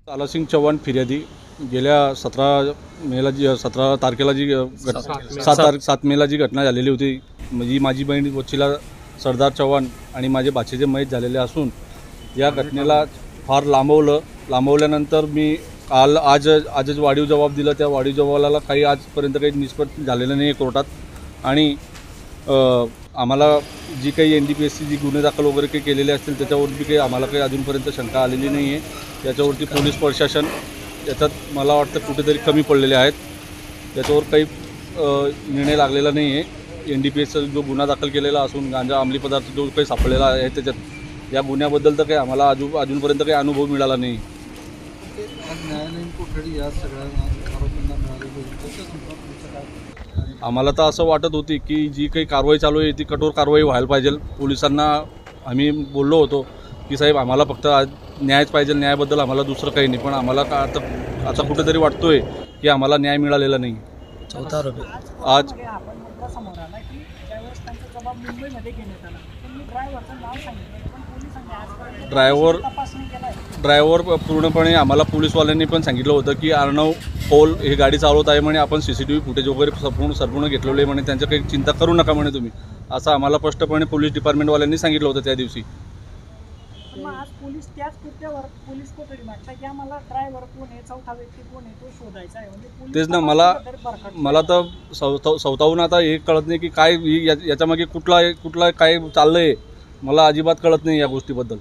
तालासिंग चव्हाण फिर्यादी गेल्या 17 तारखेला जी 7 मेला जी घटना झालेली होती, म्हणजे माझी बहीण वच्छिला सरदार चव्हाण आणि माझे भाचेचे मयत झालेले असून या घटनेला फार लांबवल्यानंतर मी आजच वाढीव जबाब दिला। त्या वाढीव जबाबाला काही आजपर्यंत काही निष्पत्ती झालेलं नाही कोर्टात आणि आम्हाला जी काही NDPSC जी गुन्हे दाखल वगैरे काही केलेले असतील त्याच्यावरती काही आम्हाला काही अजूनपर्यंत शंका आलेली नाही आहे। त्याच्यावरती पोलीस प्रशासन याच्यात मला वाटतं कुठेतरी कमी पडलेले आहेत, त्याच्यावर काही निर्णय लागलेला नाही आहे। NDPSचा जो गुन्हा दाखल केलेला असून गांजा अंमली पदार्थ जो काही सापडलेला आहे त्याच्यात या गुन्ह्याबद्दल तर काही आम्हाला अजूनपर्यंत काही अनुभव मिळाला नाही। आम्हाला तर असं वाटत होती की जी काही कारवाई चालू आहे ती कठोर कारवाई व्हायला पाहिजे। पोलिसांना आम्ही बोललो होतो की साहेब आम्हाला फक्त न्यायच पाहिजे, न्यायाबद्दल आम्हाला दुसरं काही नाही, पण आम्हाला आता कुठेतरी वाटतोय की आम्हाला न्याय मिळालेला नाही। चौथा आरोपी आज ड्रायव्हर पूर्णपणे आम्हाला पोलीसवाल्यांनी पण सांगितलं होतं की अर्णव पौल हे गाडी चालवत आहे म्हणे, आपण CCTV फुटेज वगैरे संपूर्ण घेतलेले म्हणे, त्यांचं काही चिंता करू नका म्हणे तुम्ही, असं आम्हाला स्पष्टपणे पोलीस डिपार्टमेंटवाल्यांनी सांगितलं होतं त्या दिवशी। आज पोलीस त्याच कृत्यावर पोलीस कोठडी मागतात की आम्हाला ड्रायव्हर कोण आहे, चौथा व्यक्ती कोण आहे तो शोधायचा आहे। म्हणजे तेच ना, मला तर स्वतःहून आता हे कळत नाही की काय याच्यामागे कुठला काय चाललंय, मला अजिबात कळत नाही या गोष्टीबद्दल।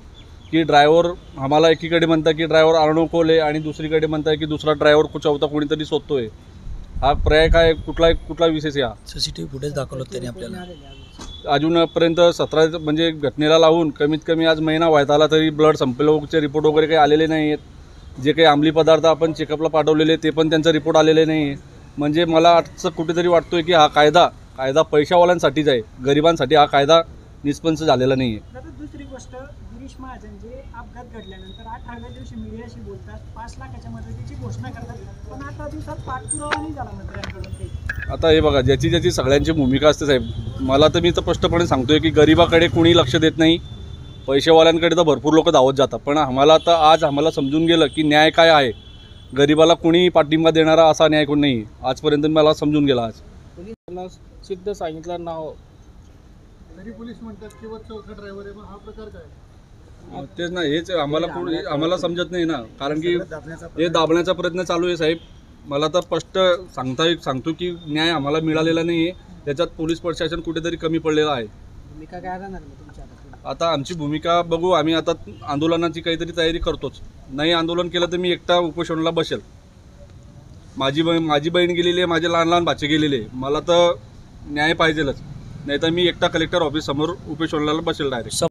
की ड्रायव्हर आम्हाला एकीकडे म्हणता की ड्रायव्हर अर्णव कोले आणि दुसरीकडे म्हणताय की दुसरा ड्रायव्हर चौथा कोणीतरी शोधतोय, हा पर्याय काय कुठला विशेष या CCTV फुटेज दाखवलं त्यांनी आपल्याला। अजूनपर्यंत 17 म्हणजे घटनेला लावून कमीत कमी आज महिना व्हायचा आला तरी ब्लड संपलेचे रिपोर्ट वगैरे काही आलेले नाही आहेत। जे काही अंमली पदार्थ आपण चेकअपला पाठवलेले ते पण त्यांचा रिपोर्ट आलेले नाही आहे। म्हणजे मला असं कुठेतरी वाटतोय की हा कायदा पैशावाल्यांसाठीच आहे, गरिबांसाठी हा कायदा निष्पन्न झालेला नाही आहे। दुसरी गोष्ट, गिरीश महाजन जे अपघात घडल्यानंतर 18व्या दिवशी मीडियाशी बोलतात, 5 लाखाच्या मदतीची घोषणा करतात, पण 18 दिवसात पाठपुरावा नाही झाला मंत्र्यांकडून। आता हे बघा, ज्याची सगळ्यांची भूमिका असते साहेब, मला तर मी तर स्पष्टपणे सांगतोय की गरिबाकडे कुणी लक्ष देत नाही, पैसेवाल्यांकडे तर भरपूर लोक धावत जातात, पण आम्हाला तर आज आम्हाला समजून गेलं की न्याय काय आहे। गरिबाला कुणी पाठिंबा देणारा असा न्याय कोण नाही आजपर्यंत, मला समजून गेला। आज पोलिसांना सिद्ध सांगितलं नाव तरी पोलीस म्हणतात की चौथा ड्रायव्हर आहे, मग हा प्रकार काय? तेच ना, हेच आम्हाला समजत नाही ना, कारण की हे दाबण्याचा प्रयत्न चालू आहे साहेब। मला तर स्पष्ट सांगतो की न्याय आम्हाला मिळालेला नाही आहे, त्याच्यात पोलीस प्रशासन कुठेतरी कमी पडलेलं आहे। भूमिका काय राहणार तुमच्या आता आमची भूमिका बघू, आम्ही आता आंदोलनाची काहीतरी तयारी करतोच। नाही आंदोलन केलं तर मी एकटा उपोषणाला बसेल। माझी बहीण गेलेली आहे, माझे लहान भाचे गेलेले, मला तर न्याय पाहिजेलच, नाही तर मी एकटा कलेक्टर ऑफिस समोर उपोषणाला बसेल डायरेक्ट।